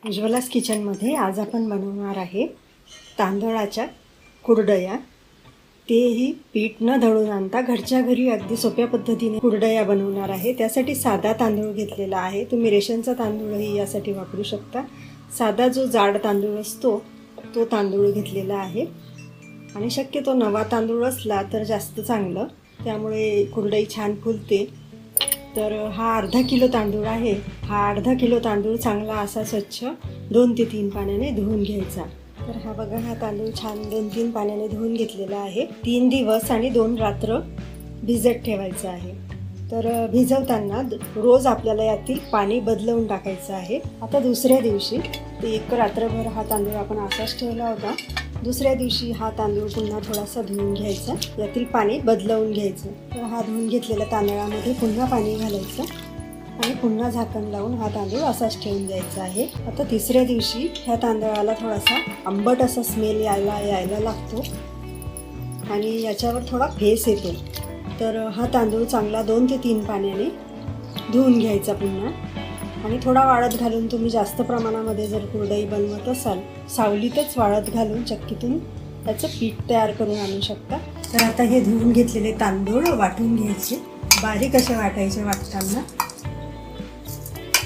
उज्ज्वलास किचनमध्ये आज आपण बनवणार आहे तांदळाच्या कुरडया। तेही पीठ न दळून आणता घरच्या घरी अगदी सोप्या पद्धतीने कुरडया बनवणार आहे। त्यासाठी साधा तांदूळ घेतलेला आहे। तुम्ही रेशनचा तांदूळही यासाठी वापरू शकता। साधा जो जाड तांदूळ असतो तो तांदूळ घेतलेला आहे आणि शक्यतो नवा तांदूळ असला तर जास्त चांगलं, त्यामुळे कुरडई छान फुलते। तर हा अर्धा किलो तांदूळ आहे। हा अर्धा किलो तांदूळ चांगला असा स्वच्छ 2 ते 3 पाण्याने धुवून घ्यायचा। तर हा बघा, हा तांदूळ छान 2-3 पाण्याने धुवून घेतलेला आहे। 3 दिवस आणि 2 रात्र भिजत ठेवायचं आहे। तर भिजवताना रोज आपल्याला यातील पाणी बदलवून टाकायचं आहे। आता दुसऱ्या दिवशी एक रात्रभर हा तांदूळ आपण असाच ठेवला होता। दुसऱ्या दिवशी हा तांदूळ पुन्हा थोडासा धुवून घ्यायचा, यातील पाणी बदलवून घ्यायचं। तर हा धुवून घेतलेल्या तांदळामध्ये पुन्हा पाणी घालायचं आणि पुन्हा झाकण लावून हा तांदूळ असाच ठेवून द्यायचा आहे। आता तिसऱ्या दिवशी ह्या तांदळाला थोडासा आंबट असा स्मेल यायला लागतो आणि याच्यावर थोडा फेस येतो। तर हा तांदूळ चांगला 2 ते 3 पाण्याने धुवून घ्यायचा पुन्हा आणि थोडा वाळत घालून, तुम्ही जास्त प्रमाणामध्ये जर कुरडई बनवत असाल सावलीतच वाळत घालून चक्कीतून त्याचं पीठ तयार करून आणू शकता। तर आता हे धुवून घेतलेले तांदूळ वाटून घ्यायचे। बारीक असे वाटायचे। वाटताना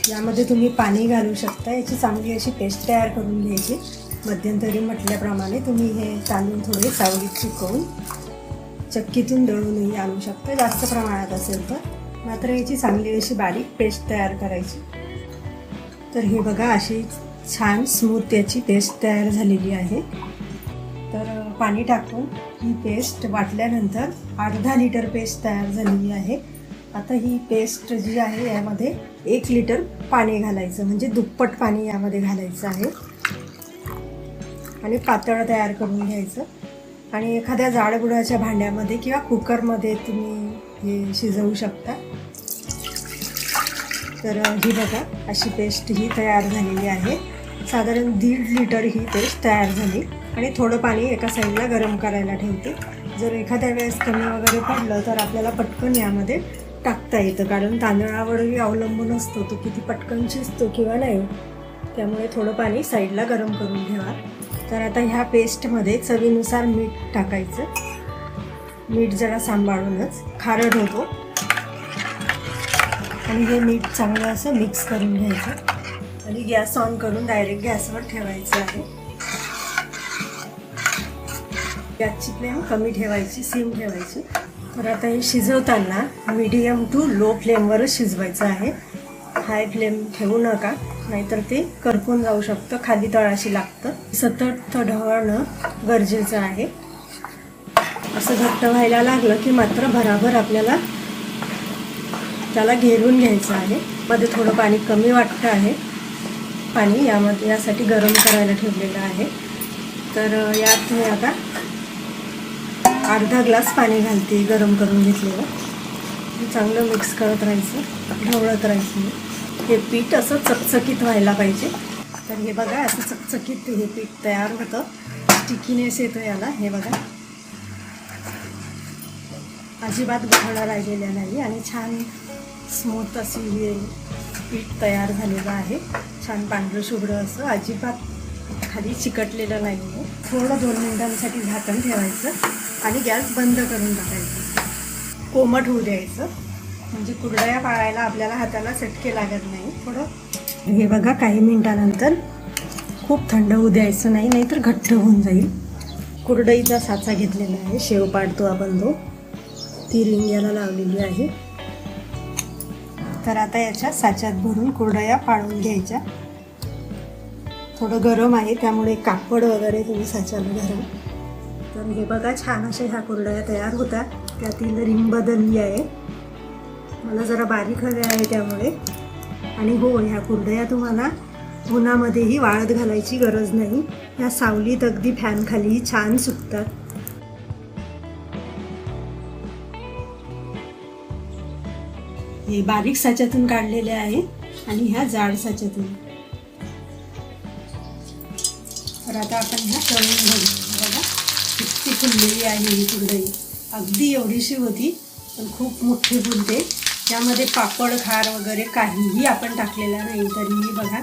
यामध्ये तुम्ही पाणी घालू शकता। याची चांगली अशी पेस्ट तयार करून घ्यायची। मध्यंतरी म्हटल्याप्रमाणे तुम्ही हे तांदूळ थोडे सावलीत सुकवून चक्कीतून दळूनही आणू शकता, जास्त प्रमाणात असेल तर। मात्र याची चांगली अशी बारीक पेस्ट तयार करायची। तर हे बघा, अशी छान स्मूथ याची पेस्ट तयार झालेली आहे। तर पाणी टाकून ही पेस्ट वाटल्यानंतर अर्धा लिटर पेस्ट तयार झालेली आहे। आता ही पेस्ट जी आहे यामध्ये 1 लिटर पाणी घालायचं, म्हणजे दुप्पट पाणी यामध्ये घालायचं आहे आणि पातळ तयार करून घ्यायचं। आणि एखाद्या जाडबुडाच्या भांड्यामध्ये किंवा कुकरमध्ये तुम्ही हे शिजवू शकता। तर ही बघा, अशी पेस्ट ही तयार झालेली आहे। साधारण 1.5 लिटर ही पेस्ट तयार झाली आणि थोडं पाणी एका साईडला गरम करायला ठेवते। जर एखाद्या वेळेस कमी वगैरे पडलं तर आपल्याला पटकन यामध्ये टाकता येतं, कारण तांदळावरही अवलंबून असतो तो किती पटकन शिजतो किंवा नाही। त्यामुळे थोडं पाणी साईडला गरम करून ठेवा। तर आता ह्या पेस्टमध्ये चवीनुसार मीठ टाकायचं। मीठ जरा सांभाळूनच, खारट होतो, आणि हे मीठ चांगलं असं मिक्स करून घ्यायचं आणि गॅस ऑन करून डायरेक्ट गॅसवर ठेवायचं आहे। गॅसची फ्लेम कमी ठेवायची, सिम ठेवायची। तर आता हे शिजवताना मीडियम टू लो फ्लेमवरच शिजवायचं आहे। हाय फ्लेम ठेवू नका, नाहीतर ते करपून जाऊ शकतं, खाली तळाशी लागतं। सतत ढवळणं गरजेचं आहे। असं घट्ट व्हायला लागलं की मात्र भराभर आपल्याला त्याला घेरून घ्यायचं आहे। मध्ये थोडं पाणी कमी वाटतं आहे। पाणी यासाठी गरम करायला ठेवलेलं आहे। तर यात मी आता अर्धा ग्लास पाणी घालते, गरम करून घेतलेलं। चांगलं मिक्स करत राहायचं, ढवळत राहायचं। हे पीठ असं चकचकीत व्हायला पाहिजे। तर हे बघा, असं चकचकीत हे पीठ तयार होतं, स्टिकीनेस येतो याला। हे बघा, अजिबात गुठळा राहिलेला नाही आणि छान स्मूथ अशी हे पीठ तयार झालेलं आहे। छान पांढरं शुभ्र असं, अजिबात खाली चिकटलेलं नाही आहे। थोडं 2 मिनिटांसाठी झाकण ठेवायचं आणि गॅस बंद करून टाकायचं। कोमट होऊ द्यायचं, म्हणजे कुरडया पाळायला आपल्याला हाताला चटके लागत नाही। थोडं हे बघा, काही मिनिटानंतर खूप थंड होऊ द्यायचं नाही, नाहीतर घट्ट होऊन जाईल। कुरडईचा साचा घेतलेला आहे, शेव पाडतो आपण तो, ती रिंग याला लावलेली आहे। तर आता याच्या साच्यात भरून कुरडया पाळून घ्यायच्या। थोडं गरम आहे त्यामुळे कापड वगैरे तुम्ही साच्याला धरा। तर हे बघा, छान अशा ह्या कुरडया तयार होतात। त्यातील रिंग बदलली आहे, मला जरा बारीक हवे आहे त्यामुळे। आणि हो, ह्या कुरडया तुम्हाला उन्हामध्येही वाळत घालायची गरज नाही, ह्या सावलीत अगदी फॅन खालीही छान सुकतात। हे बारीक साच्यातून काढलेले आहे आणि ह्या जाड साच्यातून। तर आता आपण ह्या तळून घेऊ। बघा, किती फुललेली आहे ही कुरडई, अगदी एवढीशी होती पण खूप मोठी फुलते। त्यामध्ये पापड खार वगैरे काहीही आपण टाकलेला नाही, तरीही बघा